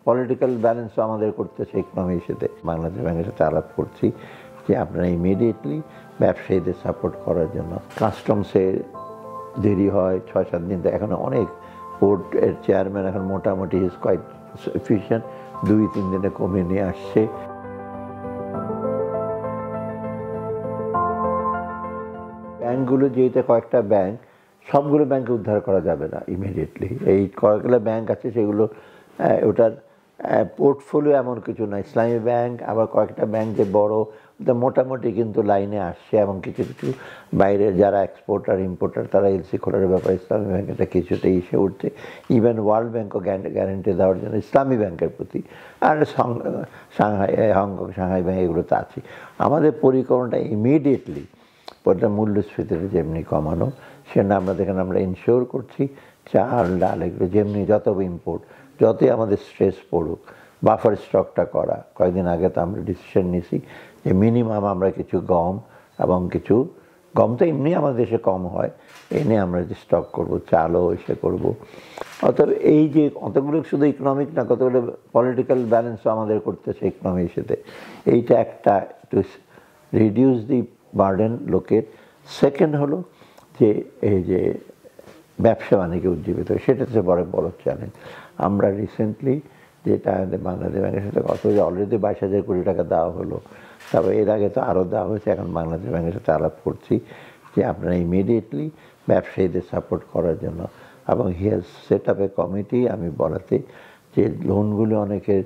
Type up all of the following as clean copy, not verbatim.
Political ব্যালেন্সও আমাদের করতেছে ইকোনমির সাথে। বাংলাদেশ ব্যাংকের সাথে আলাপ করছি যে আপনারা ইমিডিয়েটলি ব্যবসায়ীদের সাপোর্ট করার জন্য। কাস্টমসে দেরি হয় 6-7 দিন, তো এখন অনেক পোর্টের চেয়ারম্যান এখন মোটামুটি ইজ কোয়াইট এফিশিয়েন্ট, 2-3 দিনে কমিয়ে নিয়ে আসছে। ব্যাংকগুলো যেটা কয়েকটা ব্যাংক, সবগুলো ব্যাংকে উদ্ধার করা যাবে না ইমিডিয়েটলি। এই কয়েকগুলো ব্যাংক আছে সেগুলো ওটার পোর্টফোলিও এমন কিছু না। ইসলামী ব্যাংক, আবার কয়েকটা ব্যাংক যে বড় মোটামুটি কিন্তু লাইনে আসছে, এবং কিছু কিছু বাইরের যারা এক্সপোর্টার ইম্পোর্টার তারা এলসি খোলার ব্যাপারে ইসলামী ব্যাংকটা কিছুটা এসে উঠছে। ইভেন ওয়ার্ল্ড ব্যাংকও গ্যারেন্টি দেওয়ার জন্য ইসলামী ব্যাংকের প্রতি, আর সাংহাই হংকং সাংহাই ব্যাংক এগুলো তো আছে। আমাদের পরিকল্পনাটা ইমিডিয়েটলি মূল্যস্ফীতিটা যেমনি কমানো, সেটা আমরা দেখেন আমরা ইনশিওর করছি চাল ডাল এগুলো যেমনি যত ইম্পোর্ট যতই আমাদের স্ট্রেস পড়ুক, বাফার স্টকটা করা। কয়েকদিন আগে তো আমরা ডিসিশন নিয়েছি যে মিনিমাম আমরা কিছু গম এবং কিছু গম তো এমনি আমাদের দেশে কম হয়, এনে আমরা যে স্টক করবো, চালও এসে করবো। অতএব এই যে কতগুলো শুধু ইকোনমিক না, কতগুলো পলিটিক্যাল ব্যালেন্সও আমাদের করতেছে ইকোনমির সাথে। এইটা একটা টু রিডিউস দি বার্ডেন লোকের। সেকেন্ড হলো যে এই যে ব্যবসা বাণিজ্য উজ্জীবিত, সেটা হচ্ছে বড় চ্যালেঞ্জ। আমরা রিসেন্টলি যেটা বাংলাদেশ ব্যাংকের সাথে কত অলরেডি 22,000 কোটি টাকা দেওয়া হলো, তবে এর আগে তো আরও দেওয়া হয়েছে। এখন বাংলাদেশ ব্যাংকের সাথে আলাপ করছি যে আপনারা ইমিডিয়েটলি ব্যবসায়ীদের সাপোর্ট করার জন্য, এবং here set up A committee. আমি বলাতে যে লোনগুলো অনেকের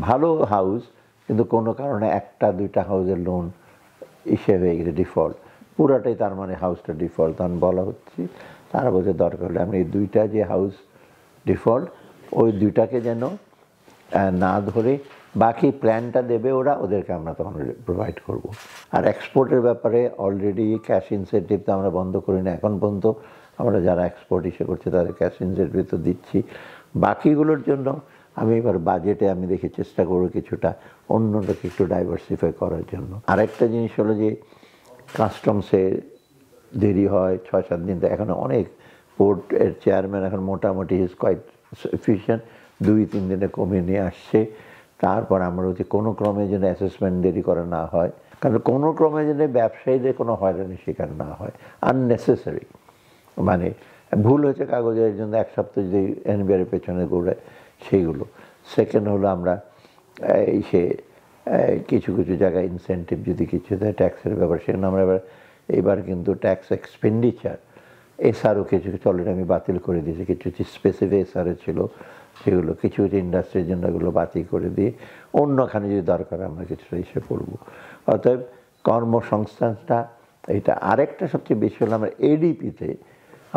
ভালো হাউস, কিন্তু কোনো কারণে 1-2টা হাউসের লোন হিসেবে ডিফল্ট, পুরাটাই তার মানে হাউসটা ডিফল্ট। তখন বলা হচ্ছে তারা বলতে দরকার হলে আমি এই 2টা যে হাউস ডিফল্ট, ওই 2টাকে যেন না ধরে বাকি প্ল্যানটা দেবে ওরা, ওদেরকে আমরা তখন প্রোভাইড করব। আর এক্সপোর্টের ব্যাপারে অলরেডি ক্যাশ ইনসেন্টিভ তো আমরা বন্ধ করি না এখন পর্যন্ত। আমরা যারা এক্সপোর্ট ইসে করছে তাদের ক্যাশ ইনসেন্টিভ তো দিচ্ছি। বাকিগুলোর জন্য আমি এবার বাজেটে আমি দেখি চেষ্টা করবো কিছুটা অন্যটাকে একটু ডাইভার্সিফাই করার জন্য। আরেকটা জিনিস হলো যে কাস্টমসে দেরি হয় 6-7 দিন, তো এখন অনেক পোর্টের চেয়ারম্যান এখন মোটামুটি ইজ কোয়াইট এফিশিয়েন্ট, 2-3 দিনে কমিয়ে নিয়ে আসছে। তারপর আমরা হচ্ছে কোনো ক্রমে যেন অ্যাসেসমেন্ট দেরি করা না হয়, কারণ কোনো ক্রমে যেন ব্যবসায়ীদের কোনো হয়রানির শিকার না হয় আননেসেসারি। মানে ভুল হয়েছে কাগজের জন্য 1 সপ্তাহ যদি এনবিআর পেছনে ঘুরায় সেইগুলো। সেকেন্ড হলো আমরা কিছু কিছু জায়গায় ইনসেন্টিভ যদি কিছু দেয় ট্যাক্সের ব্যাপার, সেখানে আমরা এবার কিন্তু ট্যাক্স এক্সপেন্ডিচার এসআরও কিছু কিছু অলরেডি আমি বাতিল করে দিয়েছি। কিছু কিছু স্পেসিফিক এসআরও ছিল সেগুলো কিছু কিছু ইন্ডাস্ট্রির জন্য এগুলো বাতিল করে দিয়ে অন্যখানে যদি দরকার আমরা কিছুটা এসে করবো। অতএব কর্মসংস্থানটা এইটা। আরেকটা সবচেয়ে বেশি হলো আমরা এডিপিতে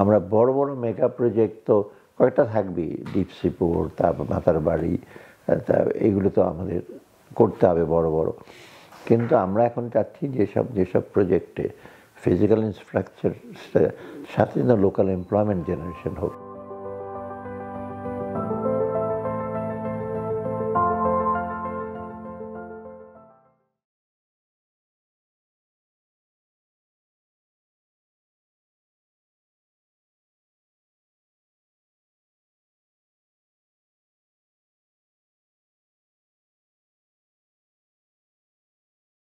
আমরা বড় বড় মেগা প্রজেক্ট তো কয়েকটা থাকবেই, ডিপসি পোর্ট, তারপর মাতার বাড়ি, তা এগুলো তো আমাদের করতে হবে বড় বড়। কিন্তু আমরা এখন চাচ্ছি যেসব প্রজেক্টে ফিজিক্যাল ইনফ্রাস্ট্রাকচার সাথে লোকাল এমপ্লয়মেন্ট জেনারেশন হোক।